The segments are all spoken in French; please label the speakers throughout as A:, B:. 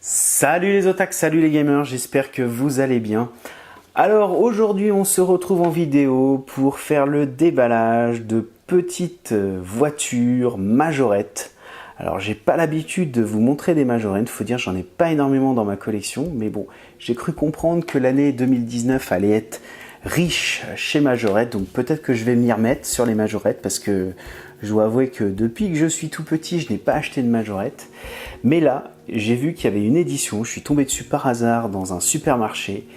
A: Salut les otaks, salut les gamers, j'espère que vous allez bien. Alors aujourd'hui on se retrouve en vidéo pour faire le déballage de petites voitures majorettes. Alors j'ai pas l'habitude de vous montrer des majorettes, faut dire j'en ai pas énormément dans ma collection, mais bon, j'ai cru comprendre que l'année 2019 allait être riche chez Majorette, donc peut-être que je vais m'y remettre sur les majorettes parce que je dois avouer que depuis que je suis tout petit, je n'ai pas acheté de majorette. Mais là, j'ai vu qu'il y avait une édition, je suis tombé dessus par hasard dans un supermarché.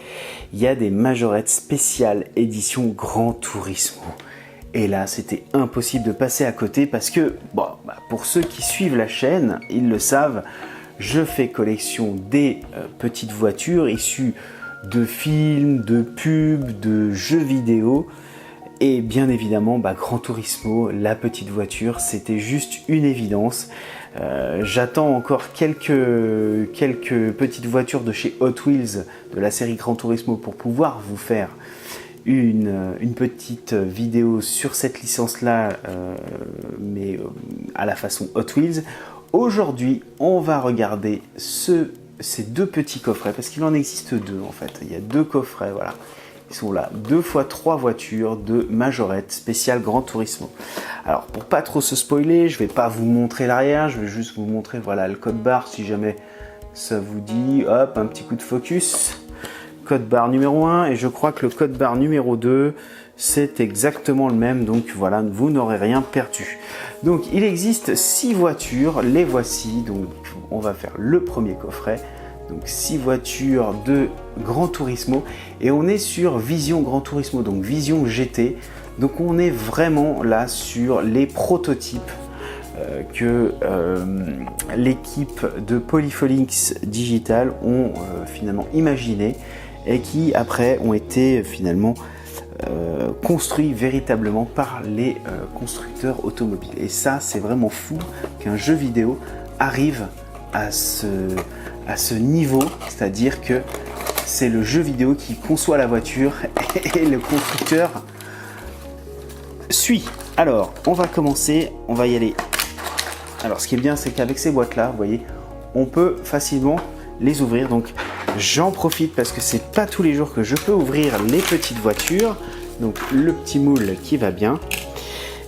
A: Il y a des majorettes spéciales édition Gran Turismo. Et là, c'était impossible de passer à côté parce que, bon, pour ceux qui suivent la chaîne, ils le savent, je fais collection des petites voitures issues de films, de pubs, de jeux vidéo. Et bien évidemment, Gran Turismo, la petite voiture, c'était juste une évidence. J'attends encore quelques petites voitures de chez Hot Wheels de la série Gran Turismo pour pouvoir vous faire une petite vidéo sur cette licence-là, mais à la façon Hot Wheels. Aujourd'hui, on va regarder ces deux petits coffrets, parce qu'il en existe deux en fait. Il y a deux coffrets, voilà. Ils sont là, 2x3 voitures de Majorette spéciale Gran Turismo. Alors pour pas trop se spoiler, je vais pas vous montrer l'arrière, je vais juste vous montrer voilà le code barre si jamais ça vous dit. Hop, un petit coup de focus. Code barre numéro 1 et je crois que le code barre numéro 2 c'est exactement le même, donc voilà, vous n'aurez rien perdu. Donc il existe 6 voitures, les voici, donc on va faire le premier coffret. Donc 6 voitures de Gran Turismo et on est sur Vision Gran Turismo, donc Vision GT. Donc on est vraiment là sur les prototypes que l'équipe de Polypholinx Digital ont finalement imaginé et qui après ont été finalement construits véritablement par les constructeurs automobiles. Et ça c'est vraiment fou qu'un jeu vidéo arrive à ce niveau, c'est-à-dire que c'est le jeu vidéo qui conçoit la voiture et le constructeur suit. Alors, on va commencer, on va y aller. Alors, ce qui est bien, c'est qu'avec ces boîtes-là, vous voyez, on peut facilement les ouvrir. Donc, j'en profite parce que c'est pas tous les jours que je peux ouvrir les petites voitures. Donc, le petit moule qui va bien.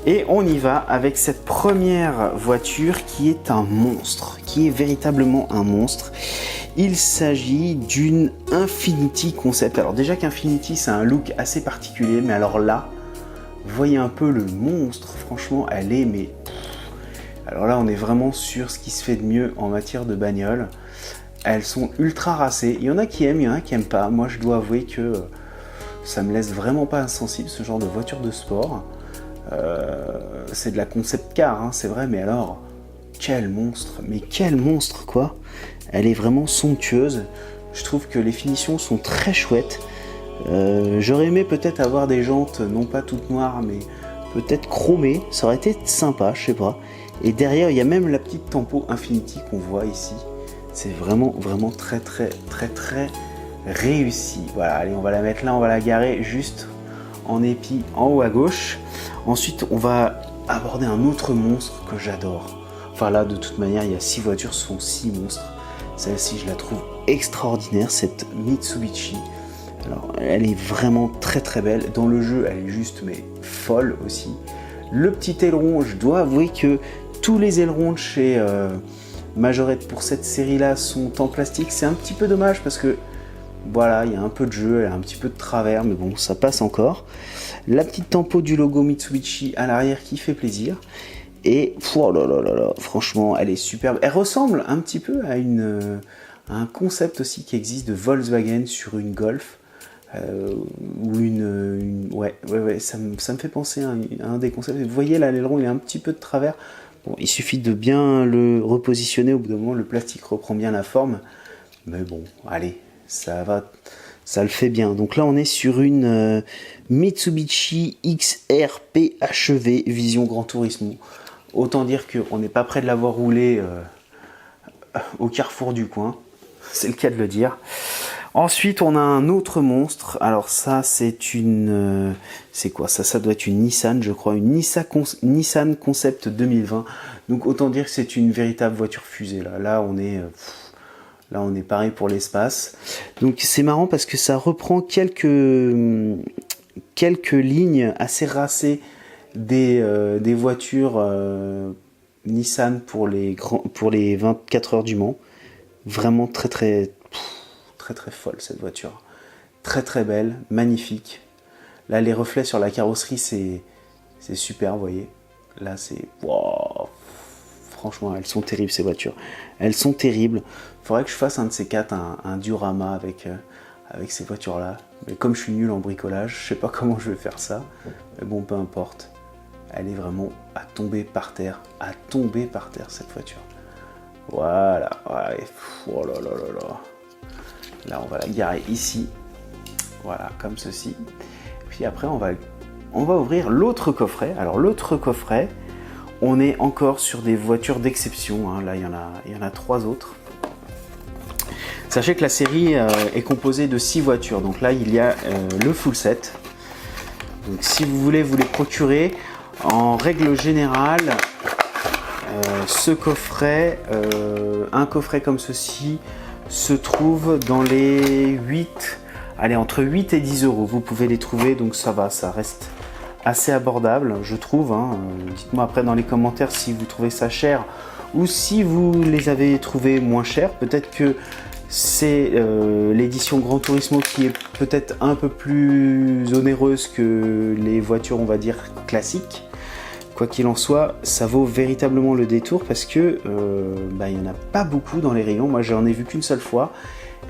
A: Et on y va avec cette première voiture qui est un monstre, qui est véritablement un monstre. Il s'agit d'une Infiniti Concept. Alors déjà qu'Infiniti c'est un look assez particulier, mais alors là, vous voyez un peu le monstre, franchement elle est mais... Alors là on est vraiment sur ce qui se fait de mieux en matière de bagnole. Elles sont ultra racées, il y en a qui aiment, il y en a qui n'aiment pas. Moi je dois avouer que ça me laisse vraiment pas insensible ce genre de voiture de sport. C'est de la concept car, hein, c'est vrai, mais alors, quel monstre quoi. Elle est vraiment somptueuse. Je trouve que les finitions sont très chouettes. J'aurais aimé peut-être avoir des jantes, non pas toutes noires, mais peut-être chromées. Ça aurait été sympa, je sais pas. Et derrière, il y a même la petite tempo Infiniti qu'on voit ici. C'est vraiment très réussi. Voilà, allez, on va la mettre là, on va la garer juste en épi en haut à gauche. Ensuite, on va aborder un autre monstre que j'adore. Enfin là, de toute manière, il y a 6 voitures, ce sont 6 monstres. Celle-ci, je la trouve extraordinaire, cette Mitsubishi. Alors, elle est vraiment très belle. Dans le jeu, elle est juste mais folle aussi. Le petit aileron, je dois avouer que tous les ailerons de chez Majorette pour cette série-là sont en plastique. C'est un petit peu dommage parce que voilà, il y a un peu de jeu, elle a un petit peu de travers, mais bon, ça passe encore. La petite tempo du logo Mitsubishi à l'arrière qui fait plaisir. Et oh là là là là, franchement, elle est superbe. Elle ressemble un petit peu à un concept aussi qui existe de Volkswagen sur une Golf. Ou ouais, ça me fait penser à un des concepts. Vous voyez là, l'aileron, il a un petit peu de travers. Bon, il suffit de bien le repositionner. Au bout d'un moment, le plastique reprend bien la forme. Mais bon, allez. Ça va, ça le fait bien. Donc là, on est sur une Mitsubishi XR PHEV Vision Gran Turismo. Autant dire qu'on n'est pas près de l'avoir roulé au carrefour du coin. C'est le cas de le dire. Ensuite, on a un autre monstre. Alors ça, c'est une... c'est quoi ça? Ça doit être une Nissan, je crois. Une Nissan Concept 2020. Donc autant dire que c'est une véritable voiture fusée. Là on est... Là, on est pareil pour l'espace. Donc, c'est marrant parce que ça reprend quelques lignes assez racées des voitures Nissan pour les 24 heures du Mans. Vraiment très folle cette voiture. Très très belle, magnifique. Là, les reflets sur la carrosserie, c'est super, vous voyez. Là, c'est... Wow. Franchement, elles sont terribles, ces voitures. Elles sont terribles. Il faudrait que je fasse un de ces quatre, un diorama avec ces voitures-là. Mais comme je suis nul en bricolage, je sais pas comment je vais faire ça. Mais bon, peu importe. Elle est vraiment à tomber par terre. À tomber par terre, cette voiture. Voilà. Ouais. Oh là là là là. Là, on va la garer ici. Voilà, comme ceci. Puis après, on va ouvrir l'autre coffret. Alors, l'autre coffret, on est encore sur des voitures d'exception. Hein. Là, il y en a 3 autres. Sachez que la série est composée de 6 voitures. Donc là, il y a le full set. Donc, si vous voulez vous les procurer, en règle générale, ce coffret, un coffret comme ceci, se trouve dans les 8... Allez, entre 8 et 10 euros, vous pouvez les trouver, donc ça va, ça reste assez abordable, je trouve. Hein. Dites-moi après dans les commentaires si vous trouvez ça cher ou si vous les avez trouvés moins chers. Peut-être que c'est l'édition Gran Turismo qui est peut-être un peu plus onéreuse que les voitures, on va dire, classiques. Quoi qu'il en soit, ça vaut véritablement le détour parce que il n'y en a pas beaucoup dans les rayons. Moi, j'en ai vu qu'une seule fois.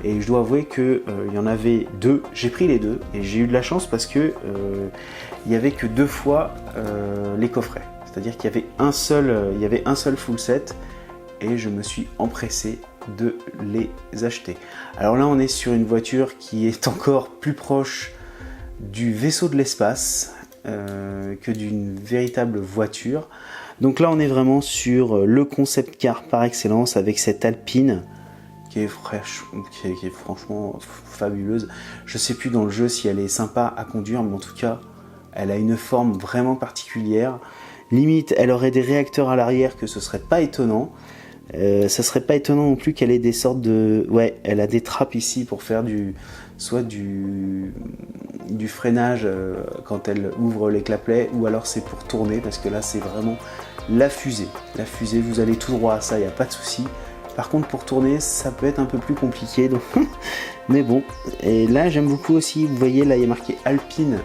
A: Et je dois avouer qu'il y en avait 2, j'ai pris les 2 et j'ai eu de la chance parce que il n'y avait que 2 fois les coffrets. C'est-à-dire qu'il y avait un seul full set et je me suis empressé de les acheter. Alors là, on est sur une voiture qui est encore plus proche du vaisseau de l'espace que d'une véritable voiture. Donc là, on est vraiment sur le concept car par excellence avec cette Alpine qui est franchement fabuleuse. Je sais plus dans le jeu si elle est sympa à conduire, mais en tout cas, elle a une forme vraiment particulière. Limite, elle aurait des réacteurs à l'arrière que ce serait pas étonnant. Ça serait pas étonnant non plus qu'elle ait des sortes de... Ouais, elle a des trappes ici pour faire soit du freinage quand elle ouvre les clapets, ou alors c'est pour tourner, parce que là, c'est vraiment la fusée. La fusée, vous allez tout droit à ça, il n'y a pas de souci. Par contre, pour tourner, ça peut être un peu plus compliqué. Donc... Mais bon, et là, j'aime beaucoup aussi, vous voyez, là, il y a marqué Alpine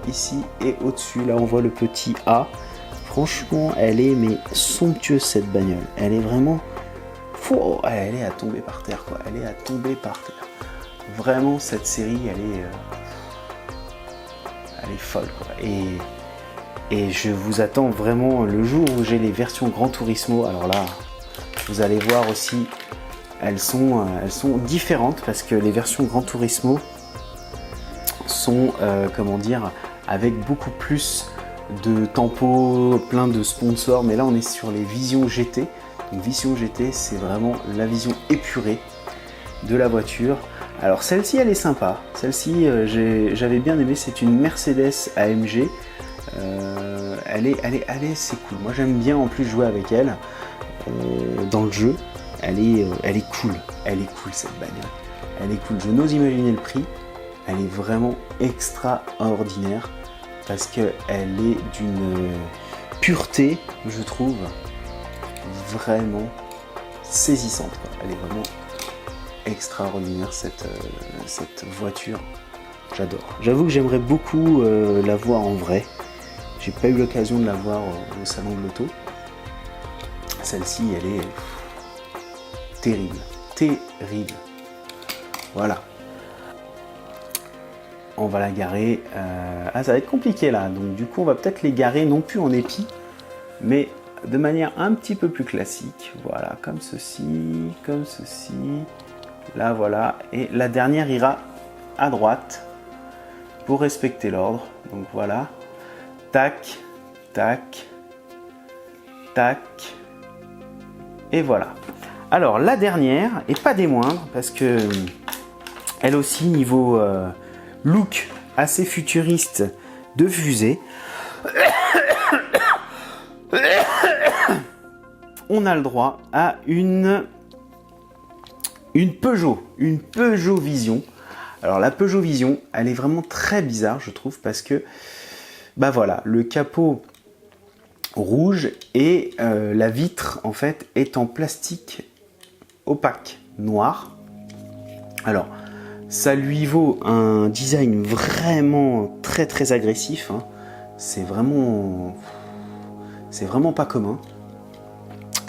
A: ici et au-dessus. Là, on voit le petit A. Franchement, elle est mais somptueuse, cette bagnole. Elle est vraiment... elle est à tomber par terre, quoi. Elle est à tomber par terre. Vraiment, cette série, elle est folle, quoi. Et je vous attends vraiment le jour où j'ai les versions Gran Turismo. Alors là... Vous allez voir aussi, elles sont différentes parce que les versions Gran Turismo sont, comment dire, avec beaucoup plus de tempo, plein de sponsors. Mais là, on est sur les Vision GT. Donc, Vision GT, c'est vraiment la vision épurée de la voiture. Alors, celle-ci, elle est sympa. Celle-ci, j'avais bien aimé. C'est une Mercedes AMG. C'est cool. Moi, j'aime bien en plus jouer avec elle. Dans le jeu, elle est cool. Elle est cool, cette bagnole. Elle est cool. Je n'ose imaginer le prix. Elle est vraiment extraordinaire parce qu'elle est d'une pureté, je trouve, vraiment saisissante, quoi. Elle est vraiment extraordinaire, cette voiture. J'adore. J'avoue que j'aimerais beaucoup la voir en vrai. J'ai pas eu l'occasion de la voir au salon de l'auto. Celle-ci, elle est terrible, terrible. Voilà. On va la garer. Ça va être compliqué là. Donc du coup, on va peut-être les garer non plus en épi, mais de manière un petit peu plus classique. Voilà, comme ceci, comme ceci. Là, voilà. Et la dernière ira à droite pour respecter l'ordre. Donc voilà. Tac, tac, tac. Et voilà. Alors la dernière, et pas des moindres, parce que elle aussi niveau look assez futuriste de fusée, on a le droit à une une Peugeot Vision. Alors la Peugeot Vision, elle est vraiment très bizarre, je trouve, parce que, bah voilà, le capot rouge et la vitre, en fait, est en plastique opaque, noir. Alors, ça lui vaut un design vraiment très agressif, hein. C'est vraiment pas commun.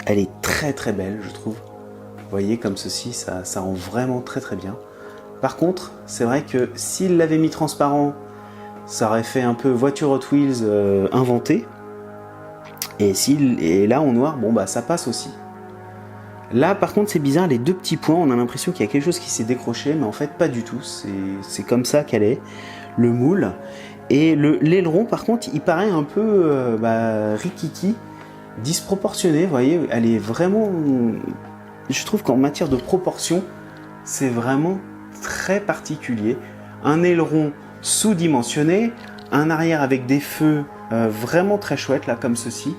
A: Elle est très belle, je trouve. Vous voyez, comme ceci, ça rend vraiment très bien. Par contre, c'est vrai que s'il l'avait mis transparent, ça aurait fait un peu voiture Hot Wheels inventée. Et s'il est là en noir, bon bah ça passe aussi. Là par contre c'est bizarre, les deux petits points, on a l'impression qu'il y a quelque chose qui s'est décroché, mais en fait pas du tout, c'est comme ça qu'elle est, le moule. Et l'aileron par contre il paraît un peu rikiki, disproportionné, vous voyez, elle est vraiment... Je trouve qu'en matière de proportion, c'est vraiment très particulier. Un aileron sous-dimensionné, un arrière avec des feux vraiment très chouettes là comme ceci,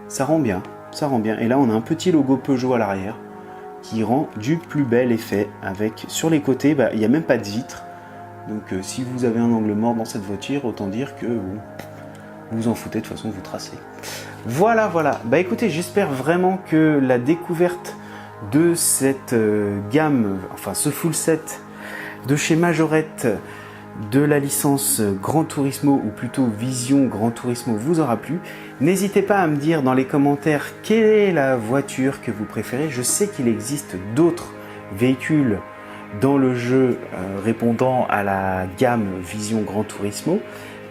A: ça rend bien. Et là on a un petit logo Peugeot à l'arrière qui rend du plus bel effet avec, sur les côtés, il n'y a même pas de vitre. Donc si vous avez un angle mort dans cette voiture, autant dire que vous en foutez, de toute façon vous tracez. Voilà. Bah écoutez, j'espère vraiment que la découverte de cette gamme, enfin ce full set de chez Majorette, de la licence Gran Turismo, ou plutôt Vision Gran Turismo, vous aura plu. N'hésitez pas à me dire dans les commentaires quelle est la voiture que vous préférez. Je sais qu'il existe d'autres véhicules dans le jeu répondant à la gamme Vision Gran Turismo,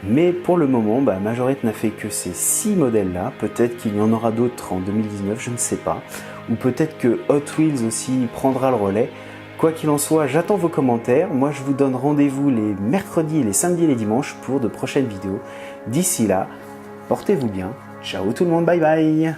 A: mais pour le moment, Majorette n'a fait que ces 6 modèles là. Peut-être qu'il y en aura d'autres en 2019, je ne sais pas, ou peut-être que Hot Wheels aussi prendra le relais. Quoi qu'il en soit, j'attends vos commentaires. Moi, je vous donne rendez-vous les mercredis, les samedis et les dimanches pour de prochaines vidéos. D'ici là, portez-vous bien. Ciao tout le monde, bye bye.